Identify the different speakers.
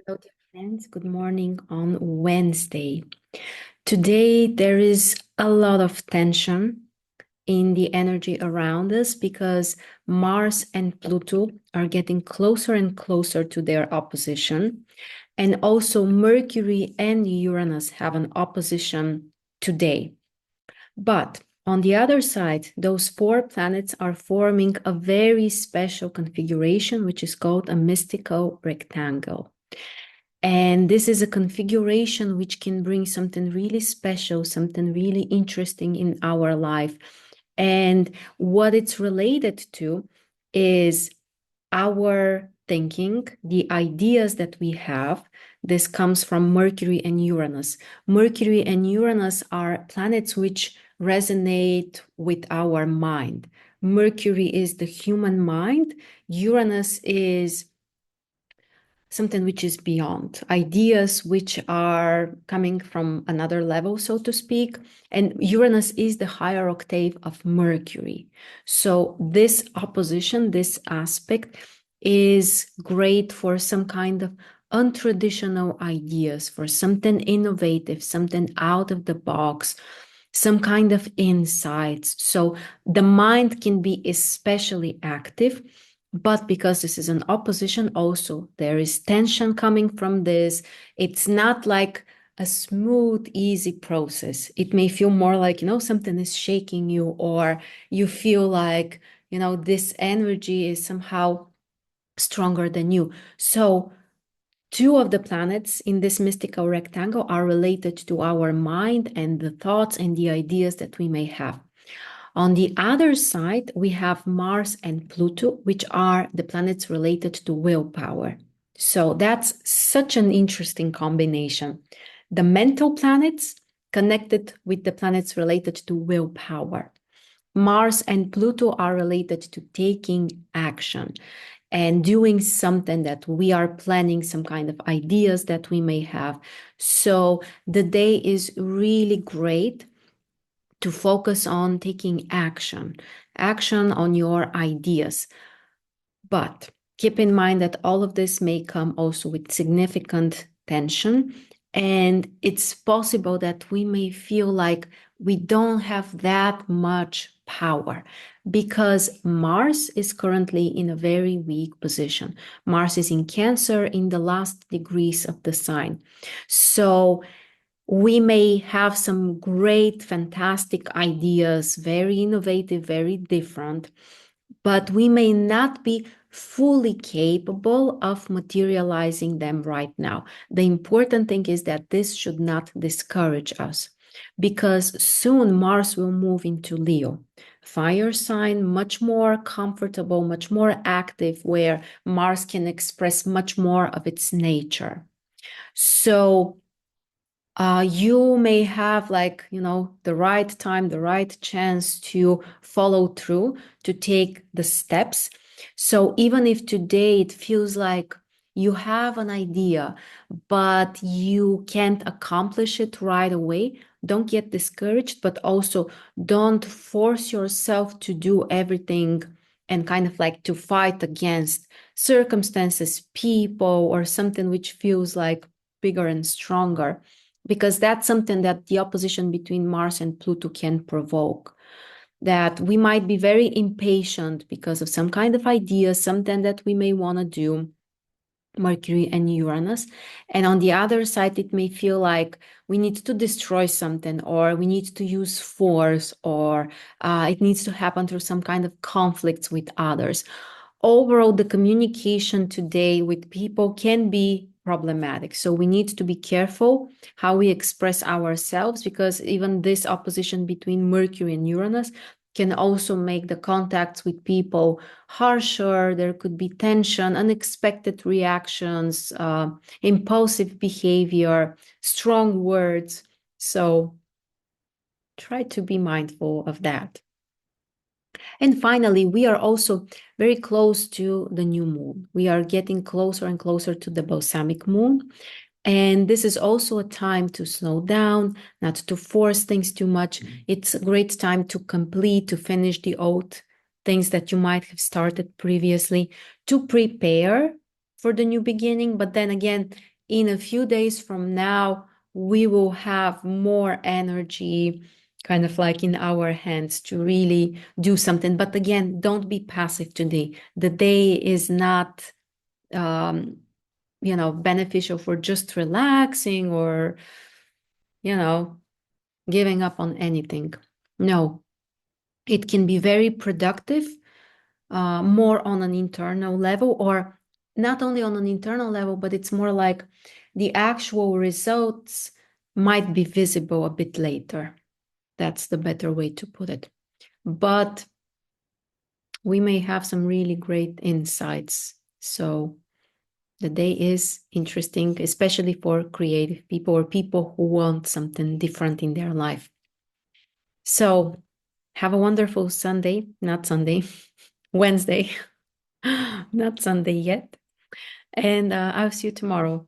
Speaker 1: Hello, dear friends. Good morning on Wednesday. Today, there is a lot of tension in the energy around us because Mars and Pluto are getting closer and closer to their opposition. And also, Mercury and Uranus have an opposition today. But on the other side, those four planets are forming a very special configuration, which is called a mystical rectangle. And this is a configuration which can bring something really special, something really interesting in our life. And what it's related to is our thinking, the ideas that we have. This comes from Mercury and Uranus. Mercury and Uranus are planets which resonate with our mind. Mercury is the human mind. Uranus is something which is beyond, ideas which are coming from another level, so to speak. And Uranus is the higher octave of Mercury. So this opposition, this aspect is great for some kind of untraditional ideas, for something innovative, something out of the box, some kind of insights. So the mind can be especially active. But because this is an opposition, also there is tension coming from this. It's not like a smooth, easy process. It may feel more like, something is shaking you, or you feel like, this energy is somehow stronger than you. So, two of the planets in this mystical rectangle are related to our mind and the thoughts and the ideas that we may have. On the other side, we have Mars and Pluto, which are the planets related to willpower. So that's such an interesting combination. The mental planets connected with the planets related to willpower. Mars and Pluto are related to taking action and doing something that we are planning, some kind of ideas that we may have. So the day is really great to focus on taking action on your ideas. But keep in mind that all of this may come also with significant tension. And it's possible that we may feel like we don't have that much power because Mars is currently in a very weak position. Mars is in Cancer in the last degrees of the sign. So we may have some great, fantastic ideas, very innovative, very different, but we may not be fully capable of materializing them right now. The important thing is that this should not discourage us because soon Mars will move into Leo, fire sign, much more comfortable, much more active, where Mars can express much more of its nature. So you may have the right time, the right chance to follow through, to take the steps. So even if today it feels like you have an idea, but you can't accomplish it right away, don't get discouraged, but also don't force yourself to do everything and kind of like to fight against circumstances, people, or something which feels like bigger and stronger, because that's something that the opposition between Mars and Pluto can provoke. That we might be very impatient because of some kind of idea, something that we may want to do, Mercury and Uranus. And on the other side, it may feel like we need to destroy something, or we need to use force, or it needs to happen through some kind of conflicts with others. Overall, the communication today with people can be problematic. So we need to be careful how we express ourselves, because even this opposition between Mercury and Uranus can also make the contacts with people harsher. There could be tension, unexpected reactions, impulsive behavior, strong words. So try to be mindful of that. And finally, we are also very close to the new moon. We are getting closer and closer to the balsamic moon. And this is also a time to slow down, not to force things too much. It's a great time to complete, to finish the old things that you might have started previously, to prepare for the new beginning. But then again, in a few days from now, we will have more energy kind of like in our hands to really do something. But again, don't be passive today. The day is not, beneficial for just relaxing or, giving up on anything. No, it can be very productive, more on an internal level, or not only on an internal level, but it's more like the actual results might be visible a bit later. That's the better way to put it. But we may have some really great insights. So the day is interesting, especially for creative people or people who want something different in their life. So have a wonderful Sunday, not Sunday, Wednesday, not Sunday yet. And I'll see you tomorrow.